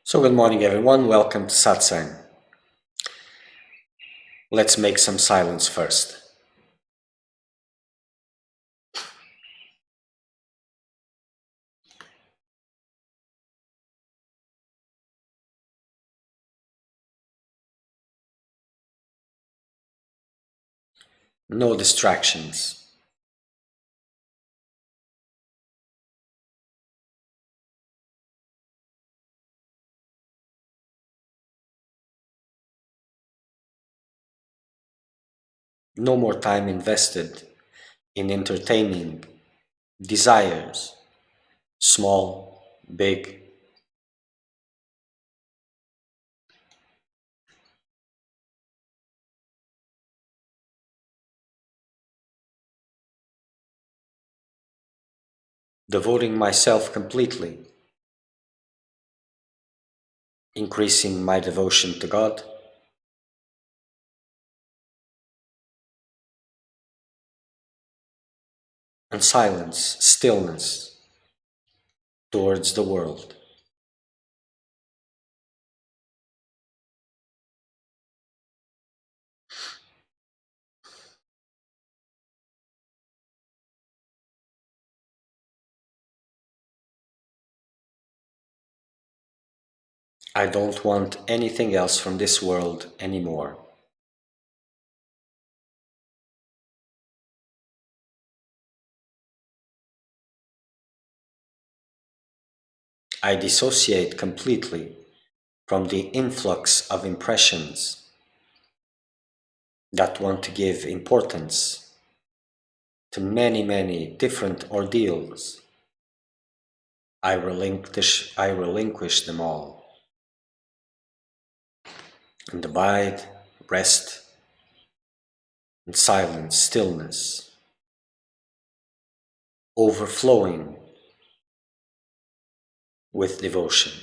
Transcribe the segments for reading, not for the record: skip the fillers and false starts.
So good morning everyone, welcome to Satsang. Let's make some silence first. No distractions. No more time invested in entertaining desires, small, big. Devoting myself completely, increasing my devotion to God, and silence, stillness towards the world. I don't want anything else from this world anymore. I dissociate completely from the influx of impressions that want to give importance to many different ordeals. I relinquish them all and abide, rest, in silence, stillness, overflowing with devotion.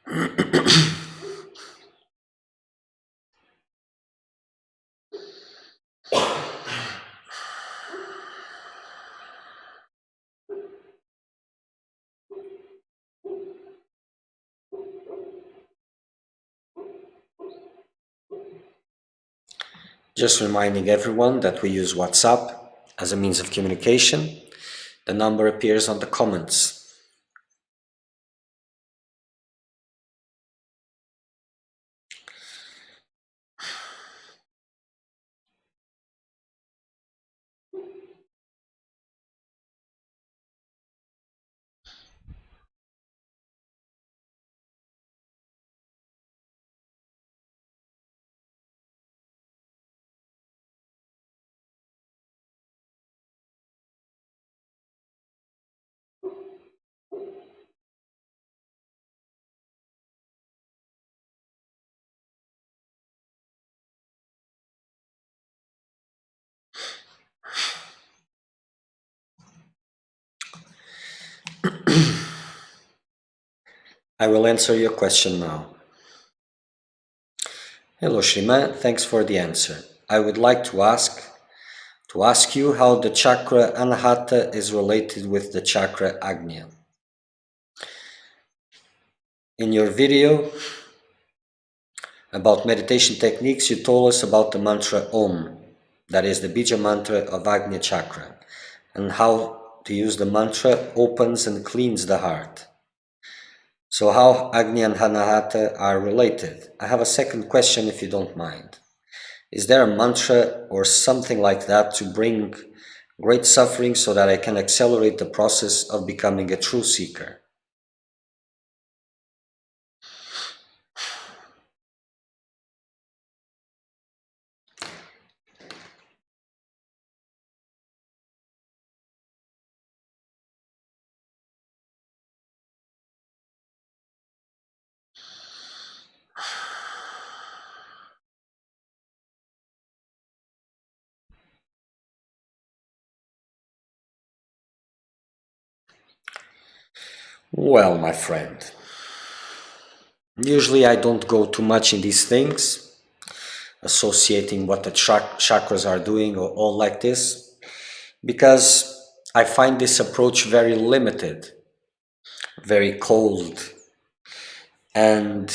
Just reminding everyone that we use WhatsApp as a means of communication. The number appears on the comments. I will answer your question now. Hello Sriman, thanks for the answer. I would like to ask you how the chakra Anahata is related with the chakra Agnya. In your video about meditation techniques, you told us about the mantra Om, that is the Bija mantra of Agnya chakra, and how to use the mantra opens and cleans the heart. So how Agnya and Anahata are related? I have a second question if you don't mind. Is there a mantra or something like that to bring great suffering so that I can accelerate the process of becoming a true seeker? Well, my friend, usually I don't go too much in these things, associating what the chakras are doing or all like this, because I find this approach very limited, very cold. And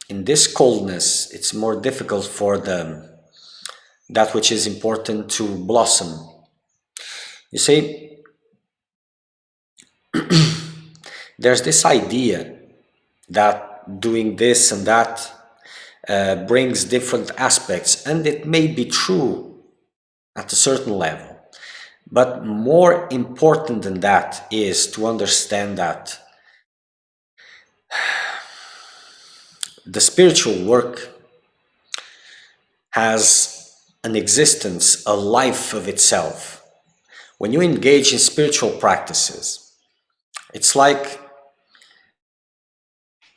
in this coldness, it's more difficult for that which is important to blossom. You see, there's this idea that doing this and that brings different aspects, and it may be true at a certain level. But more important than that is to understand that the spiritual work has an existence, a life of itself. When you engage in spiritual practices, it's like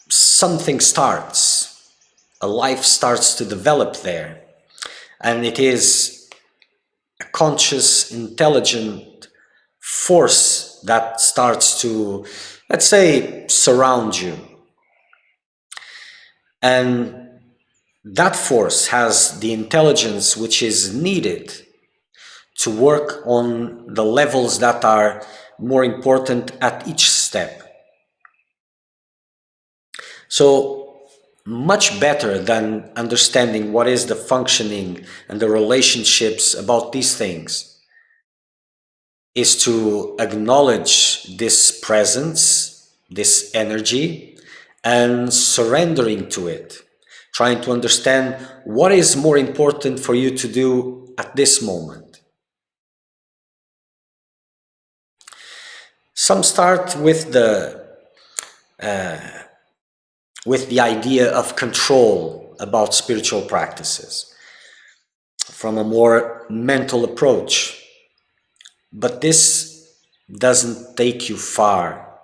something starts, a life starts to develop there, and it is a conscious, intelligent force that starts to, let's say, surround you. And that force has the intelligence which is needed to work on the levels that are more important at each step. So much better than understanding what is the functioning and the relationships about these things is to acknowledge this presence, this energy, and surrendering to it, trying to understand what is more important for you to do at this moment. Some start with the idea of control about spiritual practices from a more mental approach, but this doesn't take you far.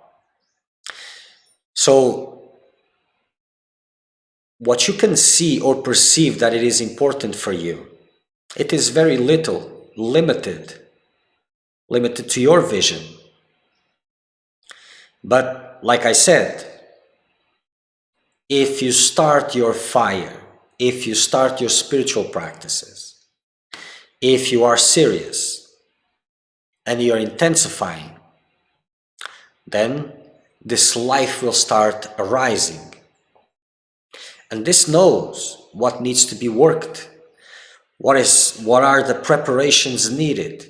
So what you can see or perceive that it is important for you, it is very little, limited to your vision. But like I said, if you start your fire, if you start your spiritual practices, if you are serious and you're intensifying, then this life will start arising. And this knows what needs to be worked, what are the preparations needed.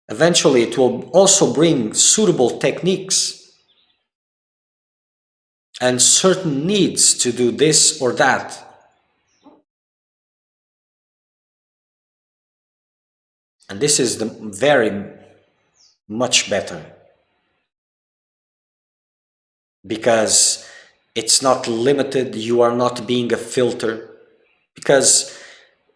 Eventually, it will also bring suitable techniques and certain needs to do this or that. And this is the very much better, because it's not limited, you are not being a filter, because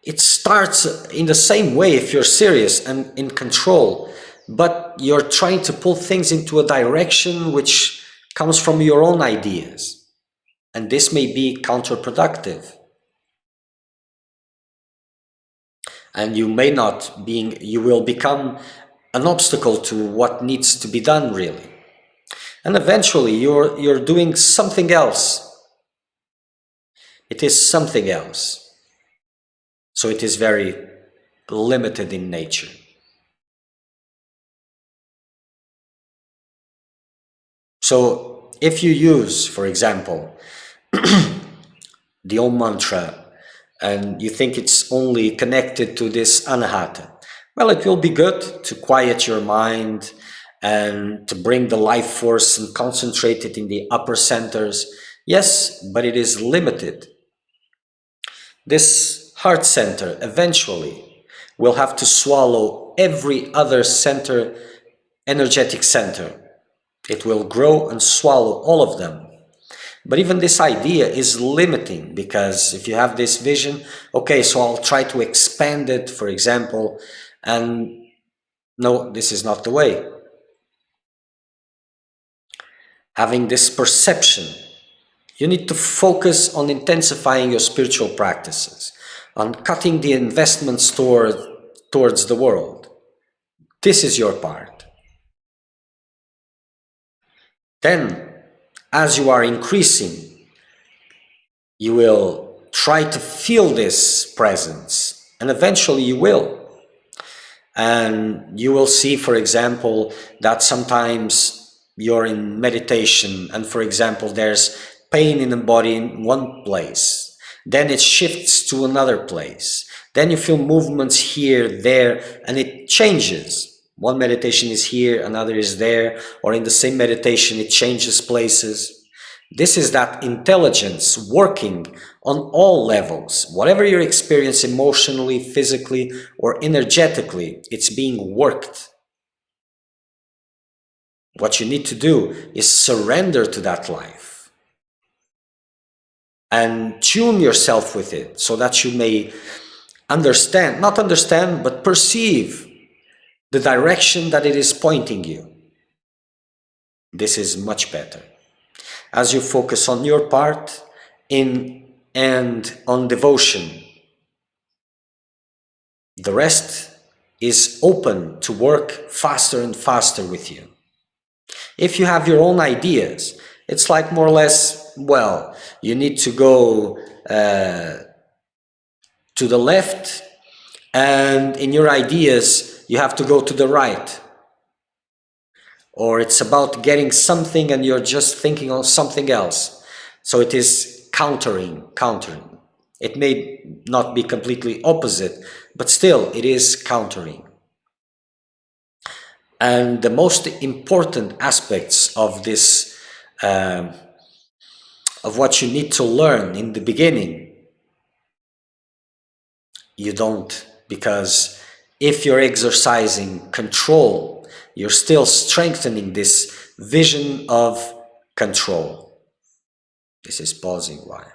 it starts in the same way if you're serious and in control, but you're trying to pull things into a direction which comes from your own ideas, and this may be counterproductive, and you will become an obstacle to what needs to be done really. And eventually you're doing something else. It is something else. So it is very limited in nature. So if you use, for example, the Om mantra, and you think it's only connected to this anahata, well, it will be good to quiet your mind and to bring the life force and concentrate it in the upper centers. Yes, but it is limited. This heart center eventually will have to swallow every other center, energetic center. It will grow and swallow all of them. But even this idea is limiting, because if you have this vision, okay, so I'll try to expand it, for example, and no, this is not the way. Having this perception, you need to focus on intensifying your spiritual practices, on cutting the investments towards the world. This is your part. Then, as you are increasing, you will try to feel this presence, and eventually you will. And you will see, for example, that sometimes you're in meditation and, for example, there's pain in the body in one place. Then it shifts to another place. Then you feel movements here, there, and it changes. One meditation is here, another is there, or in the same meditation it changes places. This is that intelligence working on all levels. Whatever you experience emotionally, physically, or energetically, it's being worked. What you need to do is surrender to that life and tune yourself with it so that you may understand, not understand, but perceive the direction that it is pointing you. This is much better. As you focus on your part and on devotion, the rest is open to work faster and faster with you. If you have your own ideas, it's like more or less, well, you need to go to the left, and in your ideas you have to go to the right. Or it's about getting something and you're just thinking of something else. So it is countering. It may not be completely opposite, but still it is countering. And the most important aspects of this, of what you need to learn in the beginning, you don't, because if you're exercising control, you're still strengthening this vision of control. This is pausing why.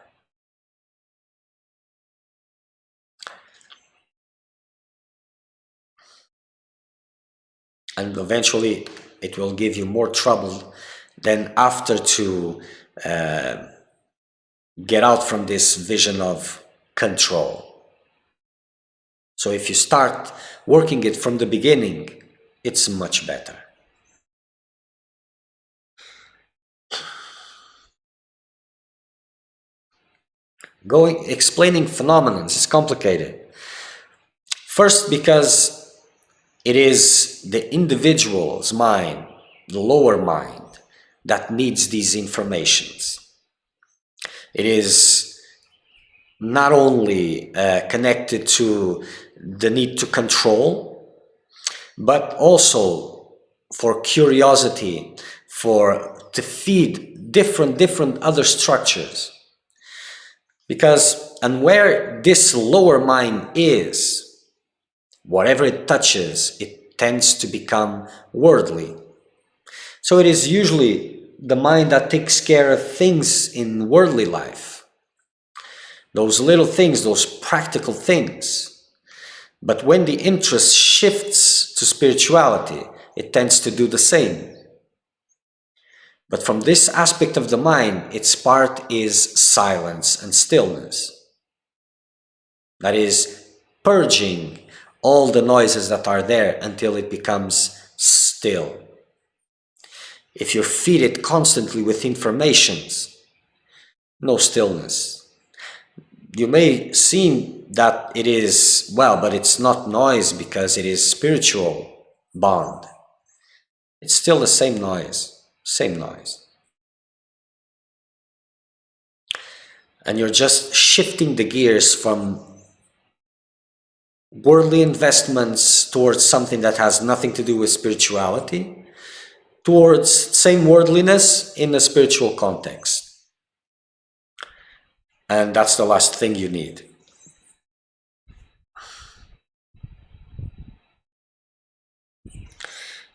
And eventually it will give you more trouble than after to get out from this vision of control. So if you start working it from the beginning, it's much better. explaining phenomena is complicated. First, because it is the individual's mind, the lower mind, that needs these informations. It is not only connected to the need to control, but also for curiosity, to feed different other structures. And where this lower mind is, whatever it touches, it tends to become worldly. So it is usually the mind that takes care of things in worldly life. Those little things, those practical things. But when the interest shifts to spirituality, it tends to do the same. But from this aspect of the mind, its part is silence and stillness. That is, purging all the noises that are there until it becomes still. If you feed it constantly with informations, no stillness. You may seem that it is, but it's not noise because it is spiritual bond. It's still the same noise, And you're just shifting the gears from worldly investments towards something that has nothing to do with spirituality, towards same worldliness in a spiritual context. And that's the last thing you need.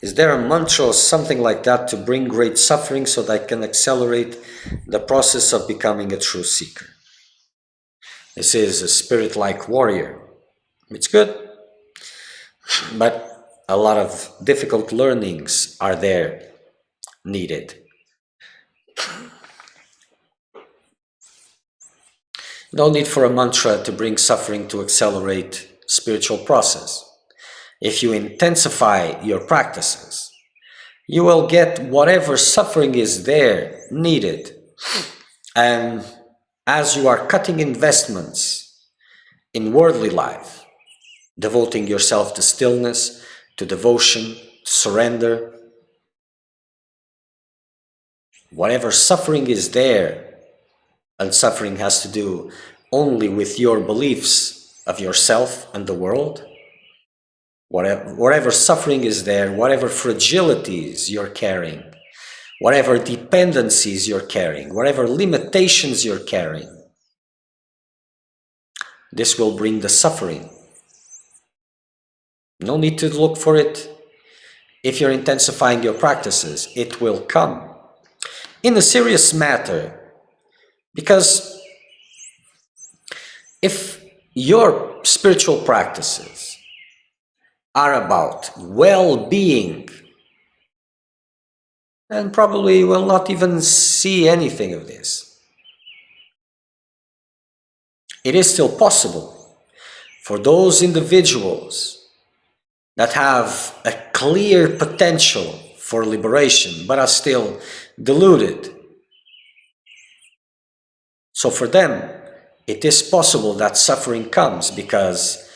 Is there a mantra or something like that to bring great suffering so that I can accelerate the process of becoming a true seeker? This is a spirit-like warrior. It's good, but a lot of difficult learnings are there needed. No need for a mantra to bring suffering to accelerate spiritual process. If you intensify your practices, you will get whatever suffering is there needed. And as you are cutting investments in worldly life, devoting yourself to stillness, to devotion, to surrender, whatever suffering is there, and suffering has to do only with your beliefs of yourself and the world, whatever suffering is there, whatever fragilities you're carrying, whatever dependencies you're carrying, whatever limitations you're carrying, this will bring the suffering. No need to look for it. If you're intensifying your practices, it will come. In a serious matter, because if your spiritual practices are about well-being, then probably you will not even see anything of this. It is still possible for those individuals that have a clear potential for liberation but are still deluded. So for them, it is possible that suffering comes because,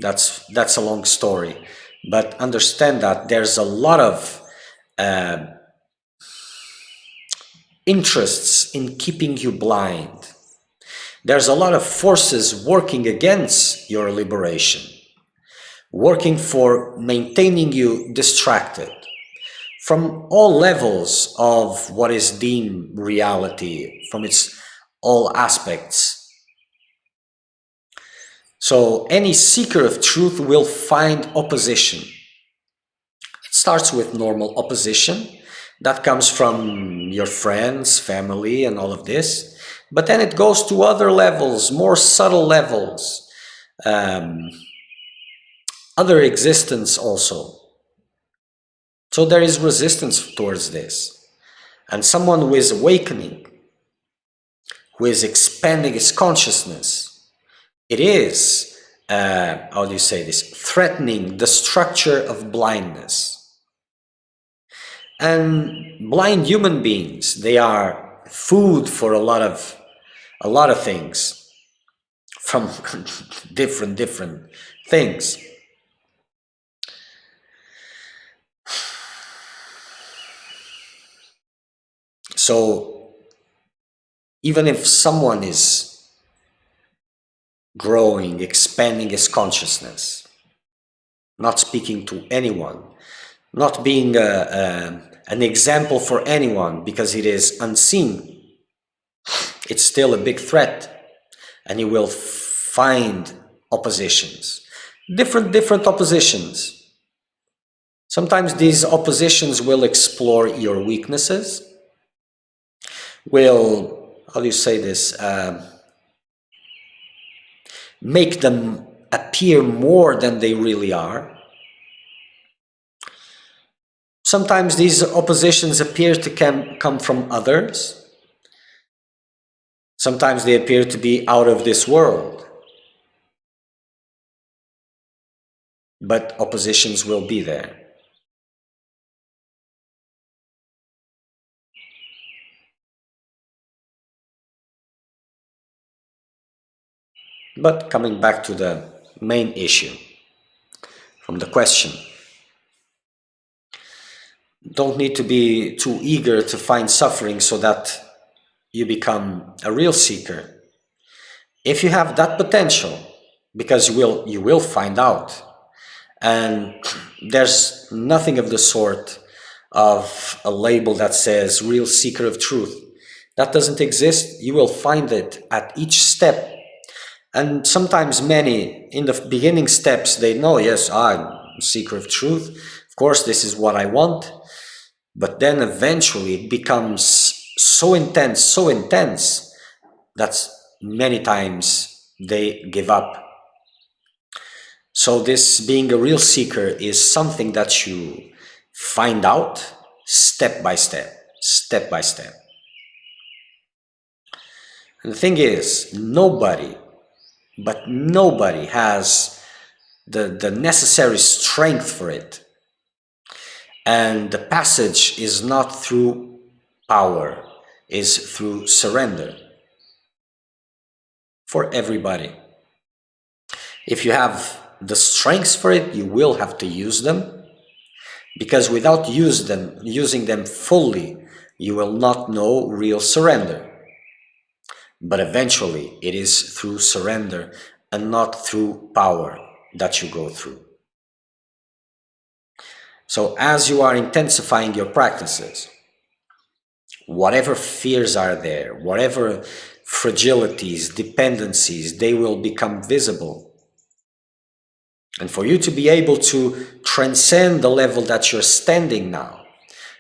that's a long story. But understand that there's a lot of interests in keeping you blind. There's a lot of forces working against your liberation, working for maintaining you distracted from all levels of what is deemed reality, from its all aspects. So any seeker of truth will find opposition. It starts with normal opposition that comes from your friends, family, and all of this. But then it goes to other levels, more subtle levels, other existence also. So there is resistance towards this. And someone who is awakening, who is expanding his consciousness, it is, threatening the structure of blindness. And blind human beings, they are food for a lot of a lot of things from different things. So even if someone is growing, expanding his consciousness, not speaking to anyone, not being an example for anyone because it is unseen, it's still a big threat, and you will find oppositions, different oppositions. Sometimes these oppositions will explore your weaknesses, will, how do you say this, make them appear more than they really are. Sometimes these oppositions appear to come from others. Sometimes they appear to be out of this world. But oppositions will be there. But coming back to the main issue from the question, don't need to be too eager to find suffering so that you become a real seeker. If you have that potential, because you will find out, and there's nothing of the sort of a label that says real seeker of truth. That doesn't exist. You will find it at each step. And sometimes many in the beginning steps, they know, yes, I'm a seeker of truth. Of course, this is what I want. But then eventually it becomes so intense that many times they give up. So this being a real seeker is something that you find out step by step. And the thing is, nobody has the necessary strength for it. And the passage is not through power, is through surrender for everybody. If you have the strengths for it, you will have to use them, because without using them fully, you will not know real surrender. But eventually, it is through surrender and not through power that you go through. So as you are intensifying your practices, whatever fears are there, whatever fragilities, dependencies, they will become visible. And for you to be able to transcend the level that you're standing now,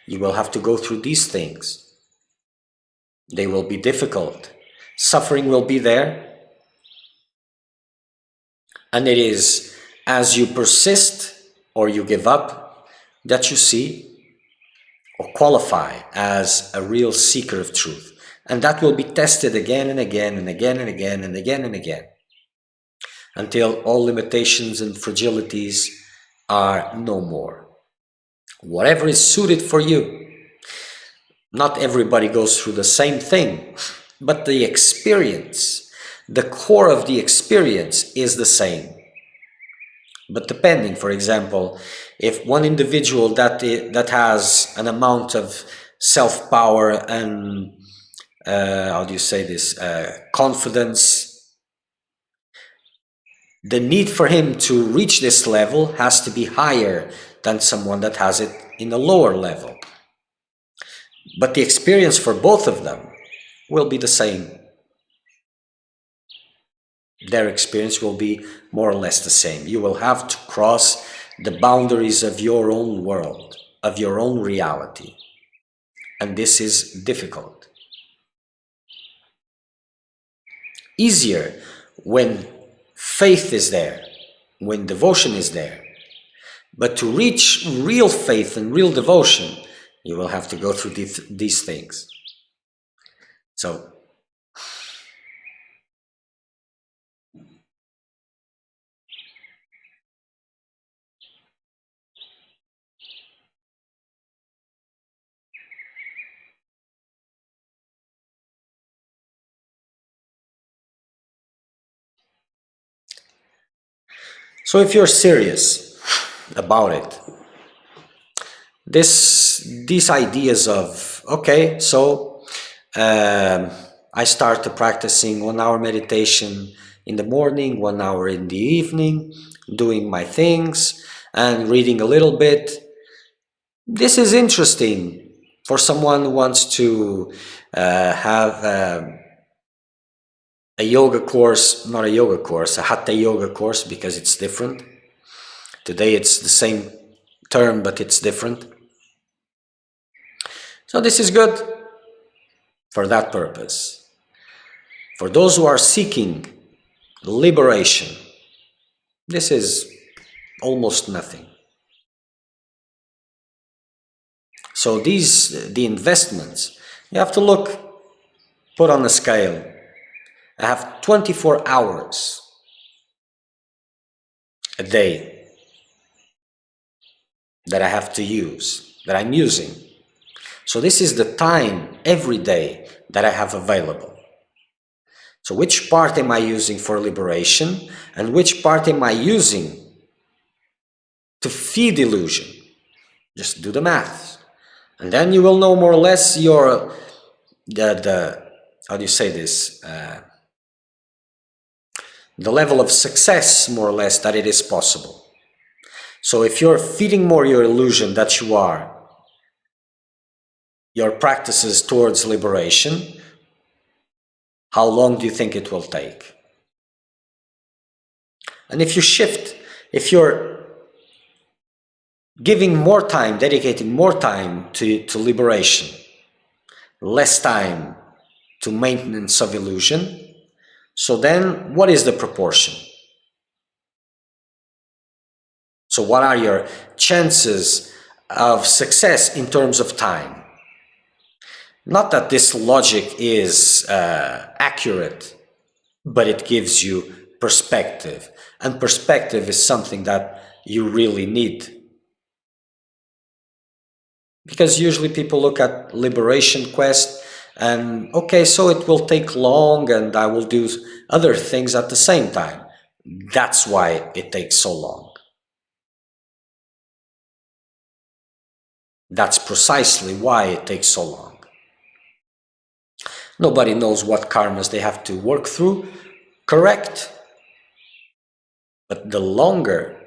you will have to go through these things. They will be difficult. Suffering will be there. And it is as you persist or you give up that you see or qualify as a real seeker of truth. And that will be tested again and again and again and again and again and again, until all limitations and fragilities are no more. Whatever is suited for you. Not everybody goes through the same thing, but the experience, the core of the experience is the same. But depending, for example, if one individual that has an amount of self-power and how do you say this, confidence, the need for him to reach this level has to be higher than someone that has it in a lower level. But the experience for both of them will be the same. Their experience will be more or less the same. You will have to cross the boundaries of your own world, of your own reality. And this is difficult. Easier when faith is there, when devotion is there. But to reach real faith and real devotion, you will have to go through these things. So So if you're serious about it, these ideas of, okay, so I started practicing 1 hour meditation in the morning, 1 hour in the evening, doing my things and reading a little bit. This is interesting for someone who wants to have a yoga course, not a yoga course, a hatha yoga course, because it's different. Today it's the same term, but it's different. So this is good for that purpose. For those who are seeking liberation, this is almost nothing. So the investments, you have to look, put on a scale. I have 24 hours a day that I have to use, that I'm using. So this is the time every day that I have available. So which part am I using for liberation and which part am I using to feed illusion? Just do the math. And then you will know more or less your, how do you say this? The level of success, more or less, that it is possible. So if you're feeding more your illusion that you are, your practices towards liberation, how long do you think it will take? And if you shift, if you're giving more time, dedicating more time to liberation, less time to maintenance of illusion, so then what is the proportion? So what are your chances of success in terms of time? Not that this logic is accurate, but it gives you perspective. And perspective is something that you really need. Because usually people look at liberation quest and, okay, so it will take long and I will do other things at the same time. That's why it takes so long. That's precisely why it takes so long. Nobody knows what karmas they have to work through, correct? But the longer,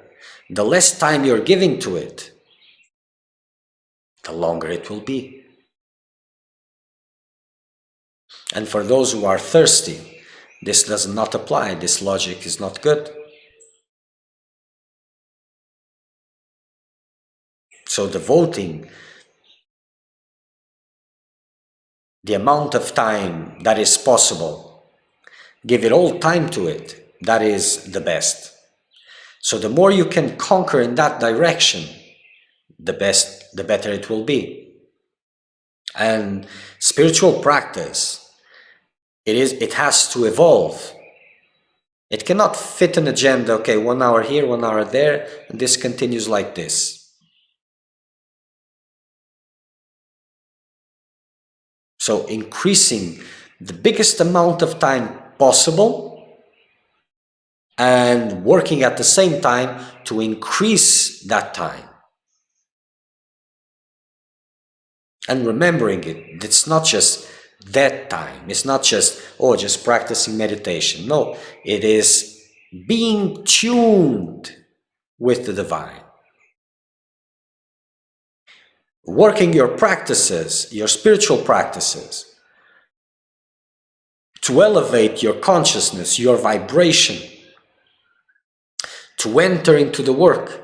the less time you're giving to it, the longer it will be. And for those who are thirsty, this does not apply. This logic is not good. So devoting the amount of time that is possible, give it all time to it, that is the best. So the more you can conquer in that direction, the better it will be. And spiritual practice, it has to evolve. It cannot fit an agenda, okay, 1 hour here, 1 hour there, and this continues like this. So increasing the biggest amount of time possible and working at the same time to increase that time. And remembering it, it's not just that time. It's not just, oh, just practicing meditation. No, it is being tuned with the divine. Working your practices, your spiritual practices, to elevate your consciousness, your vibration, to enter into the work.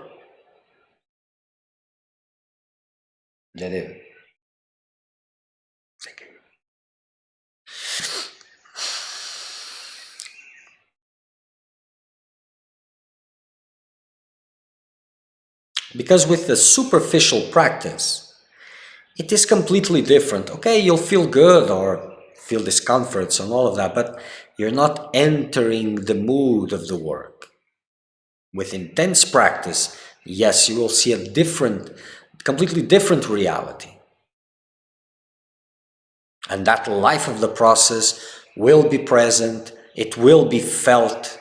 Because with the superficial practice, it is completely different. Okay, you'll feel good or feel discomforts and all of that, but you're not entering the mood of the work. With intense practice, yes, you will see a different, completely different reality. And that life of the process will be present, it will be felt.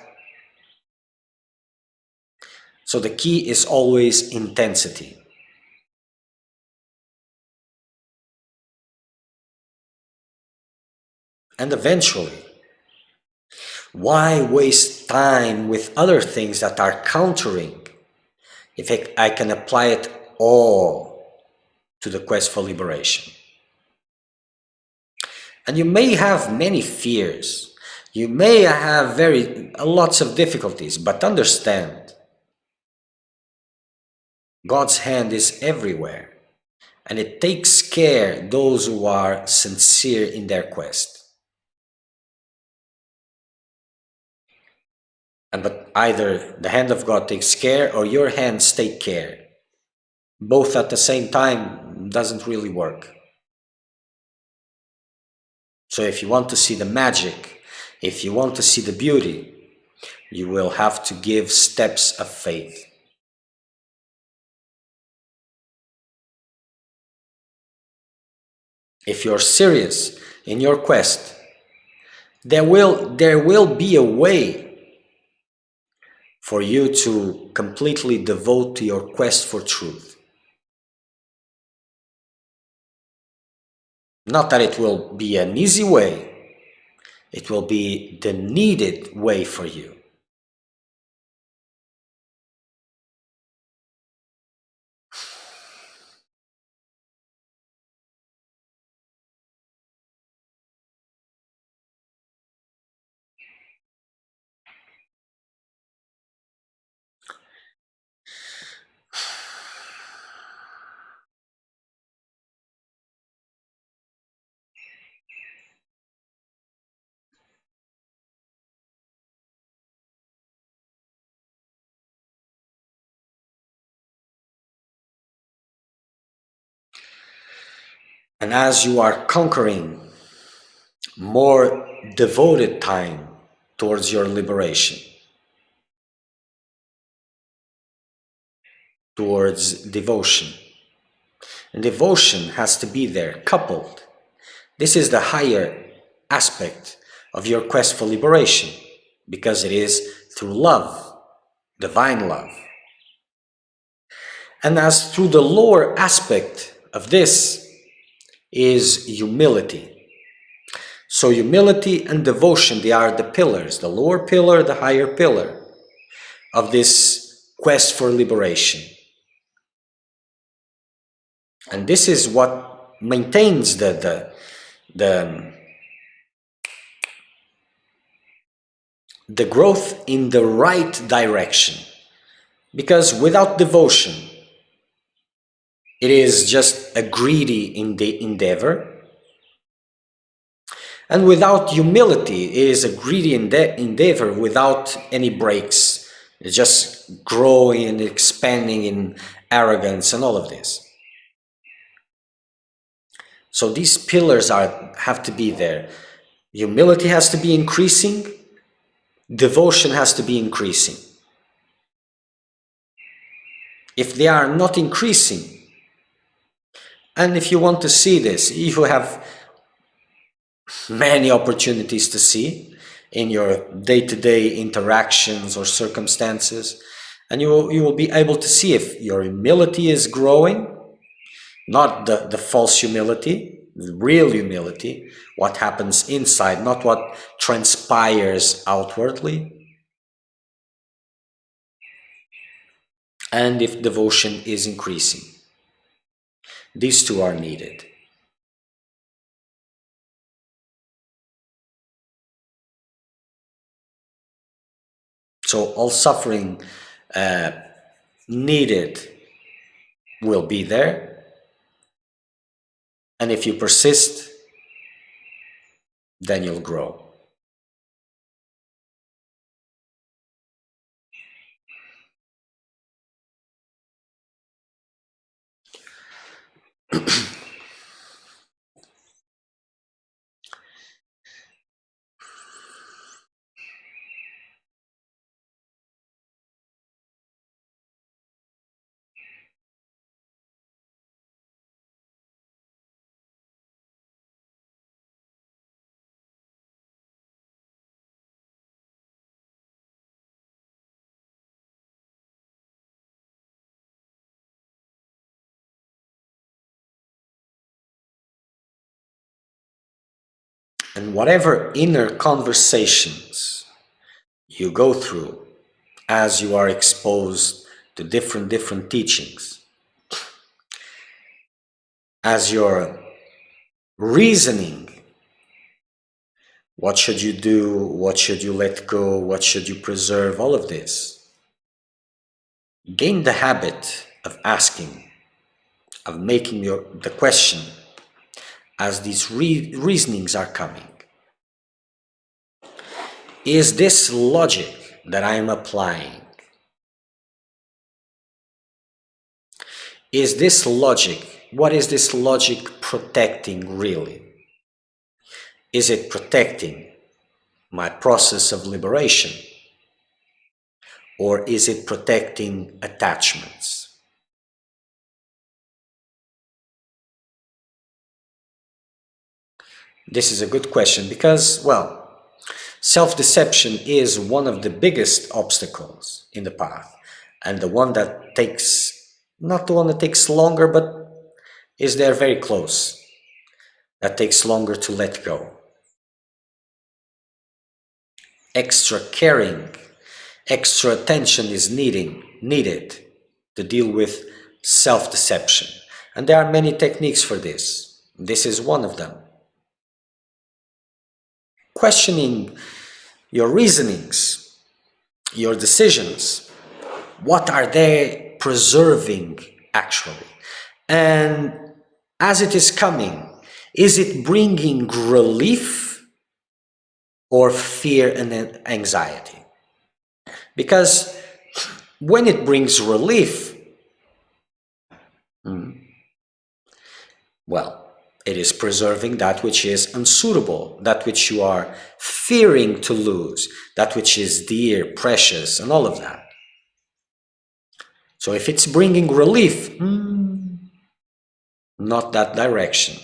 So the key is always intensity. And eventually, why waste time with other things that are countering if I can apply it all to the quest for liberation? And you may have many fears. You may have lots of difficulties, but understand, God's hand is everywhere, and it takes care those who are sincere in their quest. But either the hand of God takes care or your hands take care. Both at the same time doesn't really work. So if you want to see the magic, if you want to see the beauty, you will have to give steps of faith. If you're serious in your quest, there will be a way for you to completely devote to your quest for truth. Not that it will be an easy way, it will be the needed way for you. And as you are conquering more devoted time towards your liberation, towards devotion. And devotion has to be there, coupled. This is the higher aspect of your quest for liberation, because it is through love, divine love. And as through the lower aspect of this is humility. So humility and devotion, they are the pillars, the lower pillar, the higher pillar of this quest for liberation. And this is what maintains the growth in the right direction. Because without devotion, it is just a greedy endeavor. And without humility, it is a greedy endeavor without any breaks. It's just growing and expanding in arrogance and all of this. So these pillars have to be there. Humility has to be increasing. Devotion has to be increasing. If they are not increasing, and if you want to see this, if you have many opportunities to see in your day-to-day interactions or circumstances, and you will be able to see if your humility is growing, not the false humility, the real humility, what happens inside, not what transpires outwardly, and if devotion is increasing. These two are needed. So all suffering needed will be there. And if you persist, then you'll grow. And whatever inner conversations you go through as you are exposed to different teachings, as you're reasoning, what should you do, what should you let go, what should you preserve, all of this, gain the habit of asking, of making the question as these reasonings are coming. Is this logic that I am applying, is this logic, what is this logic protecting really? Is it protecting my process of liberation? Or is it protecting attachments? This is a good question because, well, self-deception is one of the biggest obstacles in the path, and the one that takes, not the one that takes longer, but is there very close, that takes longer to let go. Extra caring, extra attention is needed to deal with self-deception. And there are many techniques for this. This is one of them. Questioning your reasonings, your decisions. What are they preserving actually? And as it is coming, is it bringing relief or fear and anxiety? Because when it brings relief, well, it is preserving that which is unsuitable, that which you are fearing to lose, that which is dear, precious, and all of that. So if it's bringing relief, not that direction.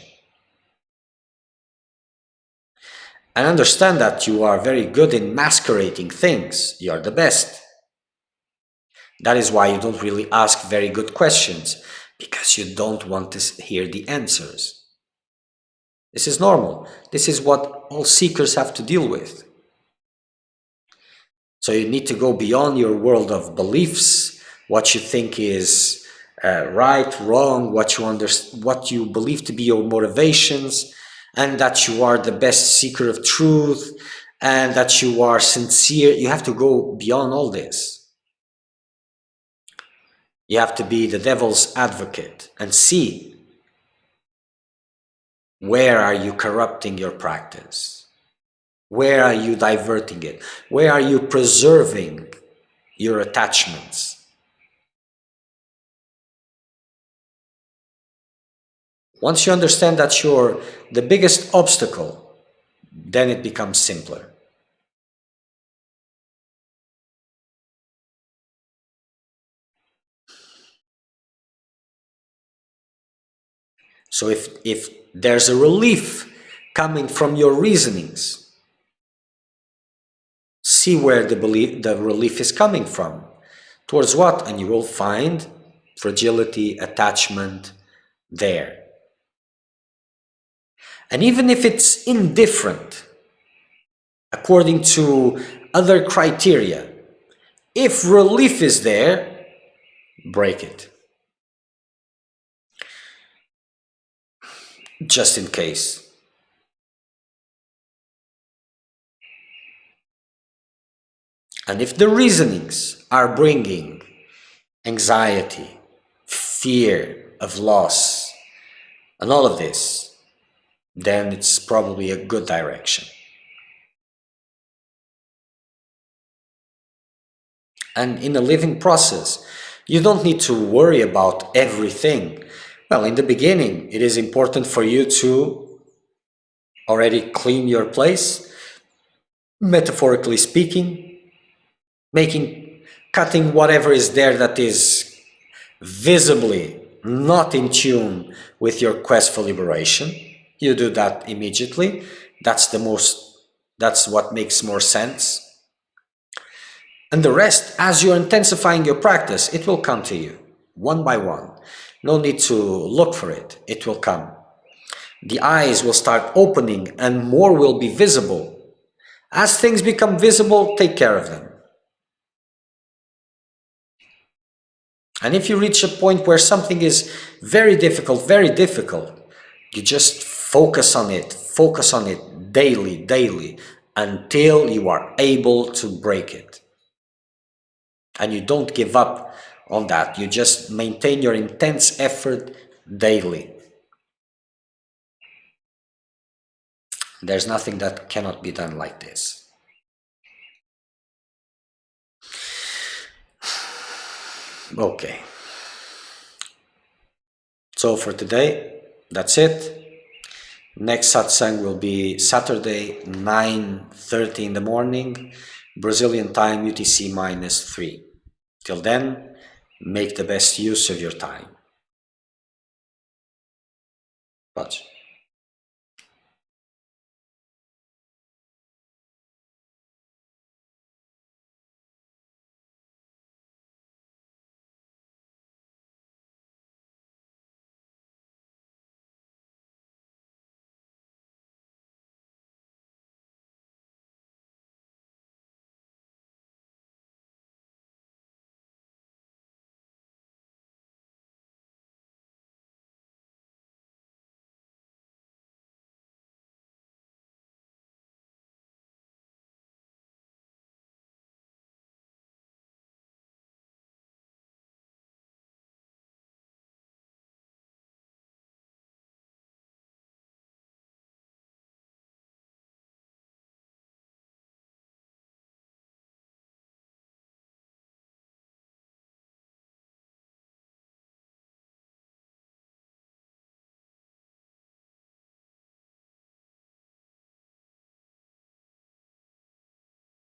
And understand that you are very good in masquerading things. You are the best. That is why you don't really ask very good questions, because you don't want to hear the answers. This is normal. This is what all seekers have to deal with. So you need to go beyond your world of beliefs, what you think is right, wrong, what you believe to be your motivations, and that you are the best seeker of truth, and that you are sincere. You have to go beyond all this. You have to be the devil's advocate and see, where are you corrupting your practice? Where are you diverting it? Where are you preserving your attachments? Once you understand that you're the biggest obstacle, then it becomes simpler. So if there's a relief coming from your reasonings, see where the relief is coming from. Towards what? And you will find fragility, attachment there. And even if it's indifferent, according to other criteria, if relief is there, break it. Just in case. And if the reasonings are bringing anxiety, fear of loss, and all of this, then it's probably a good direction. And in a living process, you don't need to worry about everything. Well, in the beginning, it is important for you to already clean your place, metaphorically speaking, cutting whatever is there that is visibly not in tune with your quest for liberation. You do that immediately. That's what makes more sense. And the rest, as you're intensifying your practice, it will come to you one by one. No need to look for it. It will come. The eyes will start opening and more will be visible. As things become visible, take care of them. And if you reach a point where something is very difficult, you just focus on it daily, until you are able to break it. And you don't give up on that. You just maintain your intense effort daily. There's nothing that cannot be done like this. Okay. So for today, that's it. Next satsang will be Saturday, 9:30 in the morning, Brazilian time, UTC -3. Till then, make the best use of your time. Watch.